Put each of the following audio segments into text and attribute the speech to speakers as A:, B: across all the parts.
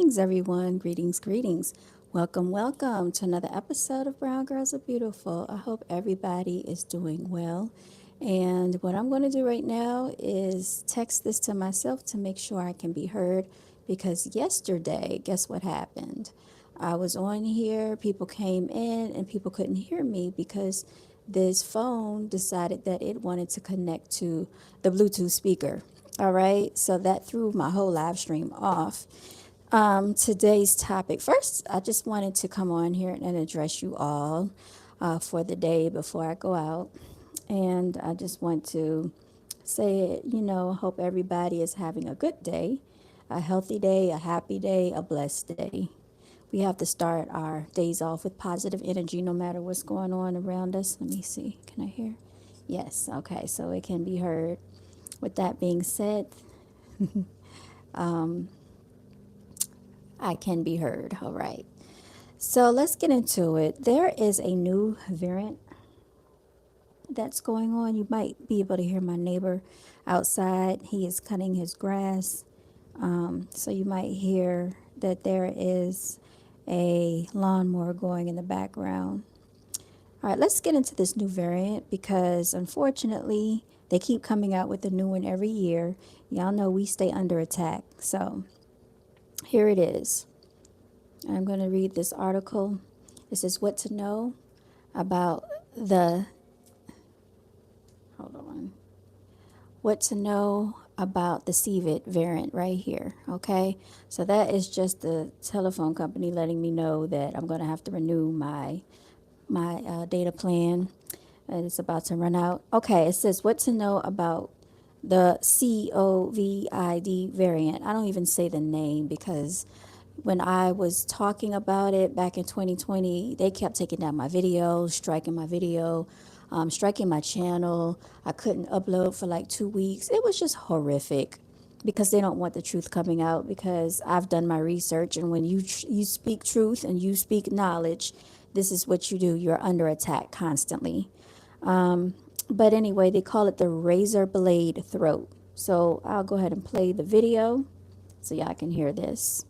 A: Greetings, everyone. Greetings, greetings. Welcome, welcome to another episode of Brown Girls Are Beautiful. I hope everybody is doing well. And what I'm going to do right now is text this to myself to make sure I can be heard because yesterday, guess what happened? I was on here, people came in, and people couldn't hear me because this phone decided that it wanted to connect to the Bluetooth speaker. All right, so that threw my whole live stream off. Today's topic. First, I just wanted to come on here and address you all for the day before I go out. And I just want to say, hope everybody is having a good day, a healthy day, a happy day, a blessed day. We have to start our days off with positive energy no matter what's going on around us. Let me see. Can I hear? Yes. Okay. So it can be heard. With that being said, I can be heard. All right. So let's get into it. There is a new variant that's going on. You might be able to hear my neighbor outside. He is cutting his grass. So you might hear that there is a lawnmower going in the background. All right, let's get into this new variant because unfortunately they keep coming out with a new one every year. Y'all know we stay under attack. So here it is. I'm going to read this article. It says what to know about the, hold on, what to know about the CVID variant right here. Okay, so that is just the telephone company letting me know that I'm going to have to renew my data plan, and it's about to run out. Okay, it says what to know about the COVID variant. I don't even say the name because when I was talking about it back in 2020, they kept taking down my video, striking my video, striking my channel. I couldn't upload for like 2 weeks. It was just horrific because they don't want the truth coming out because I've done my research. And when you speak truth and you speak knowledge, this is what you do. You're under attack constantly. But anyway, they call it the razor blade throat. So I'll go ahead and play the video so y'all can hear this.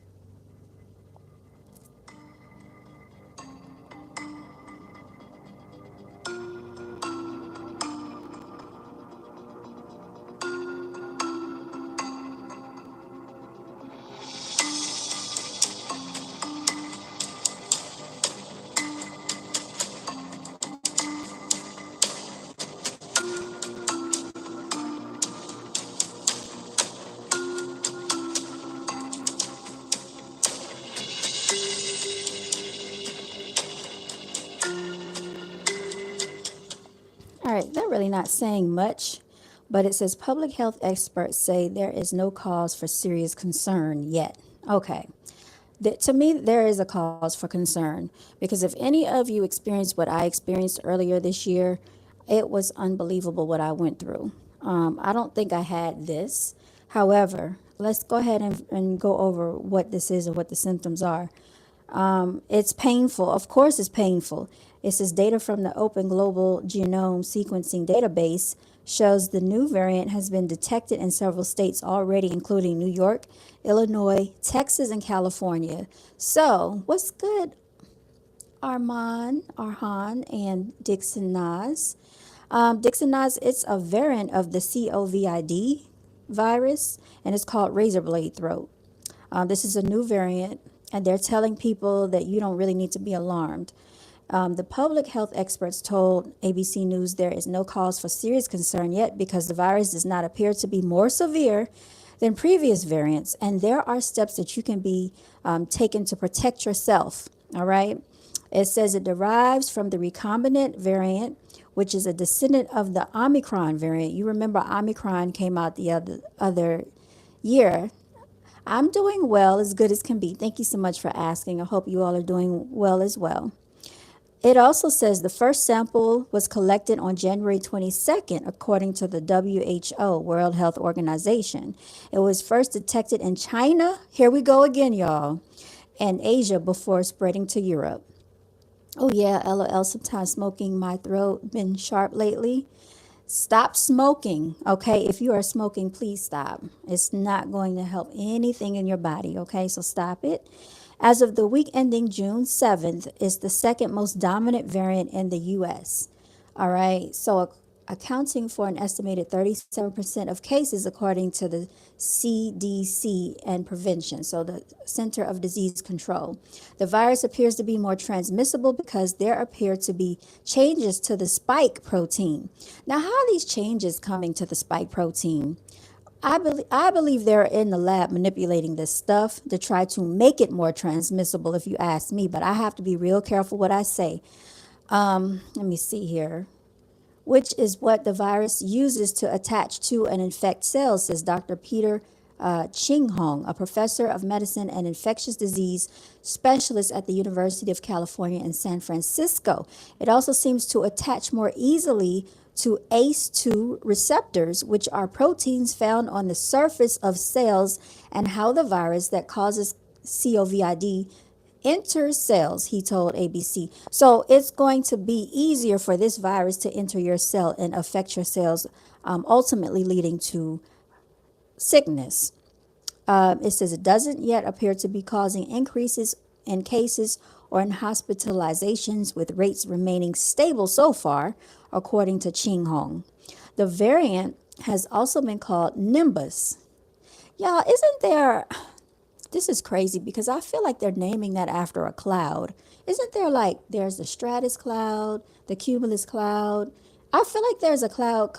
A: All right, they're really not saying much, but it says public health experts say there is no cause for serious concern yet. Okay. To me, there is a cause for concern because if any of you experienced what I experienced earlier this year, it was unbelievable what I went through. I don't think I had this. However, let's go ahead and go over what this is and what the symptoms are. It's painful. Of course, it's painful. It says data from the Open Global Genome Sequencing Database shows the new variant has been detected in several states already, including New York, Illinois, Texas, and California. So, what's good, Arhan, and Dixon Nas? Dixon Nas, it's a variant of the COVID virus, and it's called razor blade throat. This is a new variant, and they're telling people that you don't really need to be alarmed. The public health experts told ABC News there is no cause for serious concern yet because the virus does not appear to be more severe than previous variants, and there are steps that you can be taken to protect yourself. All right. It says it derives from the recombinant variant, which is a descendant of the Omicron variant. You remember Omicron came out the other year. I'm doing well, as good as can be. Thank you so much for asking. I hope you all are doing well as well. It also says the first sample was collected on January 22nd, according to the WHO, World Health Organization. It was first detected in China, here we go again, y'all, and Asia before spreading to Europe. Oh yeah, LOL, sometimes smoking my throat been sharp lately. Stop smoking, okay? If you are smoking, please stop. It's not going to help anything in your body, okay? So stop it. As of the week ending June 7th, it's the second most dominant variant in the US. All right. So accounting for an estimated 37% of cases according to the CDC and prevention, so the Center of Disease Control. The virus appears to be more transmissible because there appear to be changes to the spike protein. Now, how are these changes coming to the spike protein? I believe they're in the lab manipulating this stuff to try to make it more transmissible, if you ask me, but I have to be real careful what I say. Let me see here. Which is what the virus uses to attach to and infect cells, says Dr. Peter Ching Hong, a professor of medicine and infectious disease specialist at the University of California in San Francisco. It also seems to attach more easily to ACE2 receptors, which are proteins found on the surface of cells, and how the virus that causes COVID enters cells, he told ABC. So it's going to be easier for this virus to enter your cell and affect your cells, ultimately leading to sickness. It says it doesn't yet appear to be causing increases in cases or in hospitalizations, with rates remaining stable so far, according to Ching Hong. The variant has also been called Nimbus. Y'all, isn't there, this is crazy because I feel like they're naming that after a cloud. Isn't there, like, there's the stratus cloud, the cumulus cloud? I feel like there's a cloud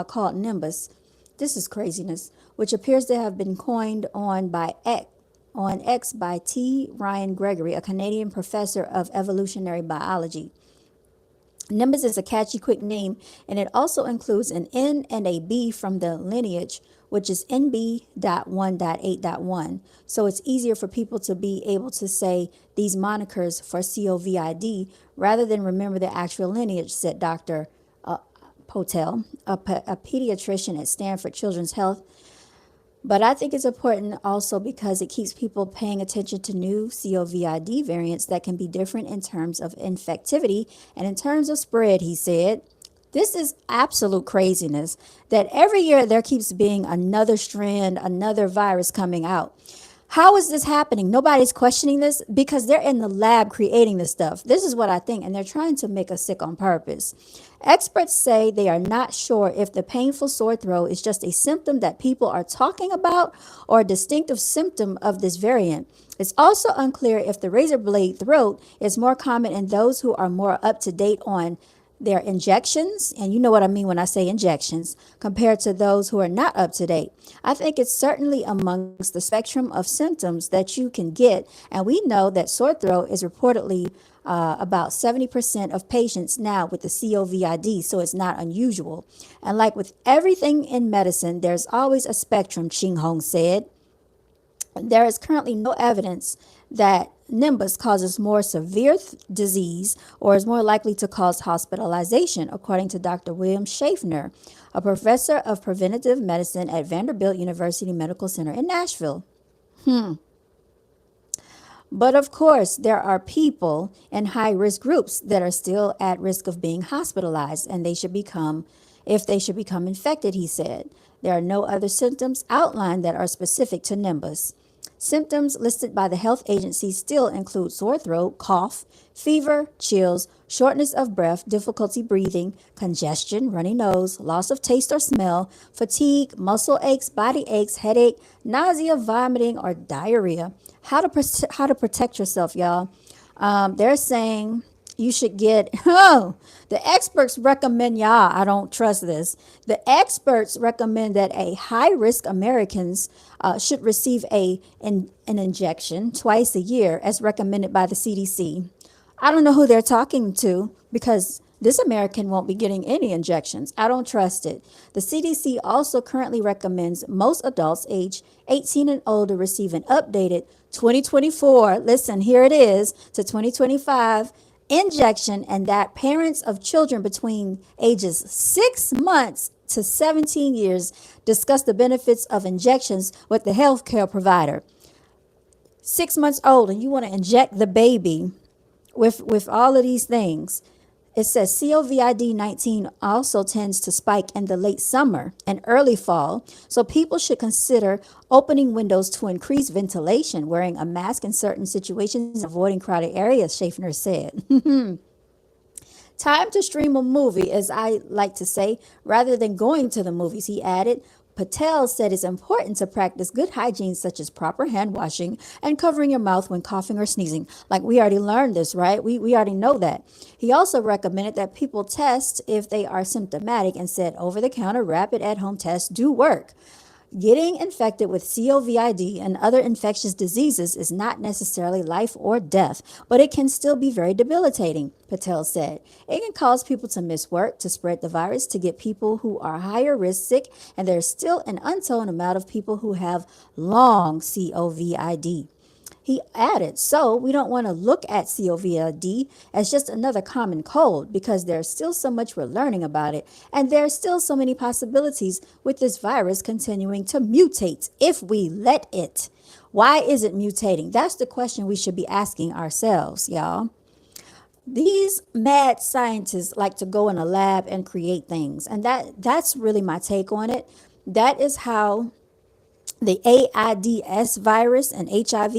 A: called Nimbus. This is craziness, which appears to have been coined on X by T. Ryan Gregory, a Canadian professor of evolutionary biology. Nimbus is a catchy, quick name, and it also includes an N and a B from the lineage, which is NB.1.8.1. So it's easier for people to be able to say these monikers for COVID rather than remember the actual lineage, said Dr. Potel, a pediatrician at Stanford Children's Health. But I think it's important also because it keeps people paying attention to new COVID variants that can be different in terms of infectivity and in terms of spread, he said. This is absolute craziness that every year there keeps being another strand, another virus coming out. How is this happening? Nobody's questioning this because they're in the lab creating this stuff. This is what I think, and they're trying to make us sick on purpose. Experts say they are not sure if the painful sore throat is just a symptom that people are talking about or a distinctive symptom of this variant. It's also unclear if the razor blade throat is more common in those who are more up to date on their injections, and you know what I mean when I say injections, compared to those who are not up to date. I think it's certainly amongst the spectrum of symptoms that you can get, and we know that sore throat is reportedly about 70% of patients now with the COVID, so it's not unusual. And like with everything in medicine, there's always a spectrum, Ching Hong said. There is currently no evidence that Nimbus causes more severe disease or is more likely to cause hospitalization, according to Dr. William Schaffner, a professor of preventive medicine at Vanderbilt University Medical Center in Nashville. But of course, there are people in high risk groups that are still at risk of being hospitalized, and they should become infected, he said. There are no other symptoms outlined that are specific to Nimbus. Symptoms listed by the health agency still include sore throat, cough, fever, chills, shortness of breath, difficulty breathing, congestion, runny nose, loss of taste or smell, fatigue, muscle aches, body aches, headache, nausea, vomiting, or diarrhea. How to protect yourself, y'all. They're saying you should get, the experts recommend, y'all, I don't trust this. The experts recommend that a high-risk Americans should receive an injection twice a year as recommended by the CDC. I don't know who they're talking to because this American won't be getting any injections. I don't trust it. The CDC also currently recommends most adults age 18 and older receive an updated 2024, listen, here it is, to 2025 injection, and that parents of children between ages 6 months to 17 years discuss the benefits of injections with the healthcare provider. 6 months old and you want to inject the baby with all of these things. It says COVID 19 also tends to spike in the late summer and early fall, so people should consider opening windows to increase ventilation, wearing a mask in certain situations, and avoiding crowded areas, Schaffner said. Time to stream a movie, as I like to say, rather than going to the movies, he added. Patel said it's important to practice good hygiene, such as proper hand washing and covering your mouth when coughing or sneezing. Like we already learned this, right? We already know that. He also recommended that people test if they are symptomatic and said over the counter rapid at home tests do work. Getting infected with COVID and other infectious diseases is not necessarily life or death, but it can still be very debilitating, Patel said. It can cause people to miss work, to spread the virus, to get people who are higher risk sick, and there's still an untold amount of people who have long COVID. He added, so we don't want to look at COVID as just another common cold because there's still so much we're learning about it. And there's still so many possibilities with this virus continuing to mutate if we let it. Why is it mutating? That's the question we should be asking ourselves, y'all. These mad scientists like to go in a lab and create things. And that's really my take on it. That is how the AIDS virus and HIV,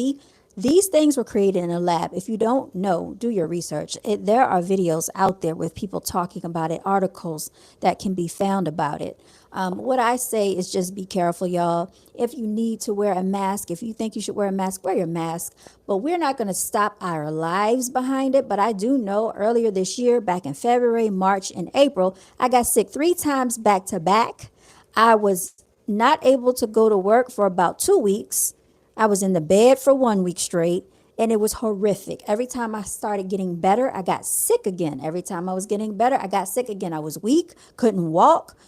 A: these things were created in a lab. If you don't know, do your research. There are videos out there with people talking about it, articles that can be found about it. What I say is just be careful, y'all. If you need to wear a mask, if you think you should wear a mask, wear your mask. But we're not going to stop our lives behind it. But I do know earlier this year, back in February, March, and April, I got sick 3 times back to back. I was not able to go to work for about 2 weeks. I was in the bed for 1 week straight, and it was horrific. Every time I started getting better, I got sick again. Every time I was getting better, I got sick again. I was weak, couldn't walk.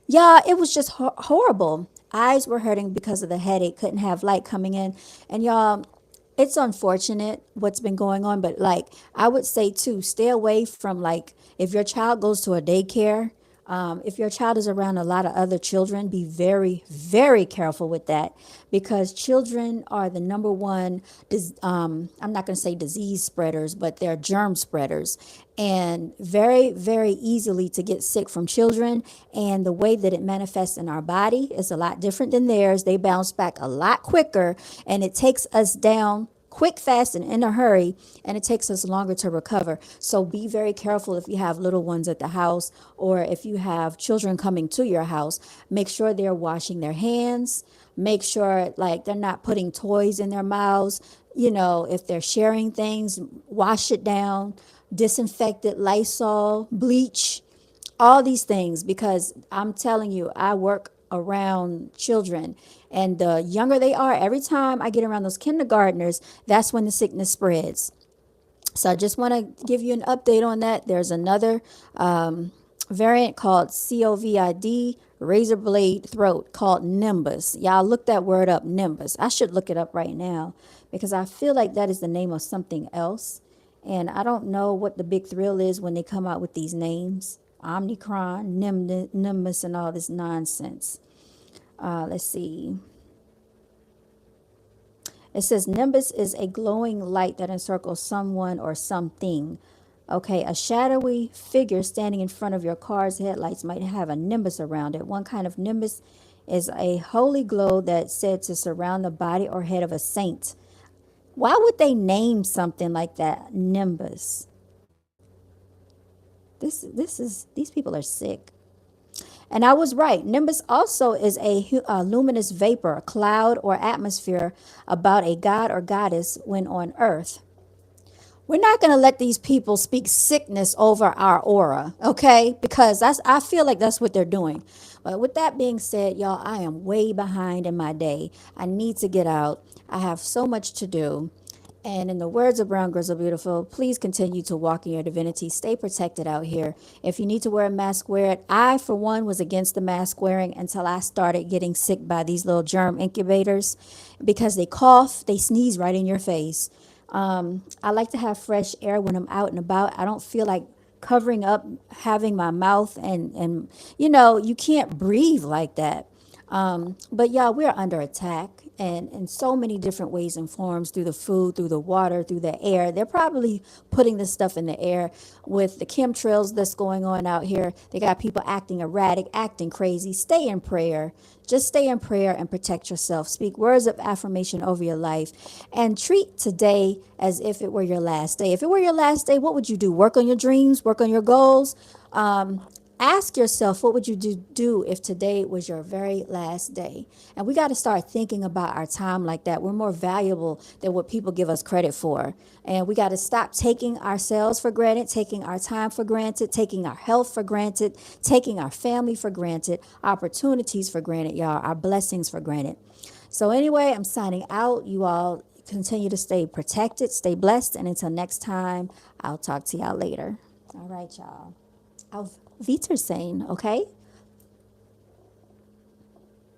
A: Yeah, it was just horrible. Eyes were hurting because of the headache, couldn't have light coming in. And y'all, it's unfortunate what's been going on, but like I would say too, stay away from like if your child goes to a daycare, if your child is around a lot of other children, be very, very careful with that because children are the number one, I'm not going to say disease spreaders, but they're germ spreaders and very, very easily to get sick from children. And the way that it manifests in our body is a lot different than theirs. They bounce back a lot quicker and it takes us down quick, fast, and in a hurry, and it takes us longer to recover. So be very careful if you have little ones at the house or if you have children coming to your house. Make sure they're washing their hands. Make sure like they're not putting toys in their mouths. You know, if they're sharing things, wash it down, disinfect it, Lysol, bleach, all these things, because I'm telling you, I work around children and the younger they are, every time I get around those kindergartners, that's when the sickness spreads. So I just want to give you an update on that. There's another variant called COVID, razor blade throat, called Nimbus. Y'all look that word up, Nimbus. I should look it up right now because I feel like that is the name of something else. And I don't know what the big thrill is when they come out with these names. Omicron, Nimbus, and all this nonsense. Let's see. It says Nimbus is a glowing light that encircles someone or something. Okay, a shadowy figure standing in front of your car's headlights might have a nimbus around it. One kind of nimbus is a holy glow that's said to surround the body or head of a saint. Why would they name something like that, Nimbus? These people are sick. And I was right. Nimbus also is a luminous vapor, a cloud or atmosphere about a god or goddess when on earth. We're not going to let these people speak sickness over our aura, okay? Because I feel like that's what they're doing. But with that being said, y'all, I am way behind in my day. I need to get out. I have so much to do. And in the words of Brown Grizzle Beautiful, please continue to walk in your divinity. Stay protected out here. If you need to wear a mask, wear it. I, for one, was against the mask wearing until I started getting sick by these little germ incubators because they cough, they sneeze right in your face. I like to have fresh air when I'm out and about. I don't feel like covering up, having my mouth and you know, you can't breathe like that. But yeah, we're under attack. and in so many different ways and forms, through the food, through the water, through the air. They're probably putting this stuff in the air with the chemtrails that's going on out here. They got people acting erratic, acting crazy. Stay in prayer. Just stay in prayer and protect yourself. Speak words of affirmation over your life and treat today as if it were your last day. If it were your last day, what would you do? Work on your dreams, work on your goals. Ask yourself, what would you do if today was your very last day? And we got to start thinking about our time like that. We're more valuable than what people give us credit for. And we got to stop taking ourselves for granted, taking our time for granted, taking our health for granted, taking our family for granted, opportunities for granted, y'all, our blessings for granted. So anyway, I'm signing out. You all continue to stay protected, stay blessed. And until next time, I'll talk to y'all later. All right, y'all. Auf Wiedersehen, okay?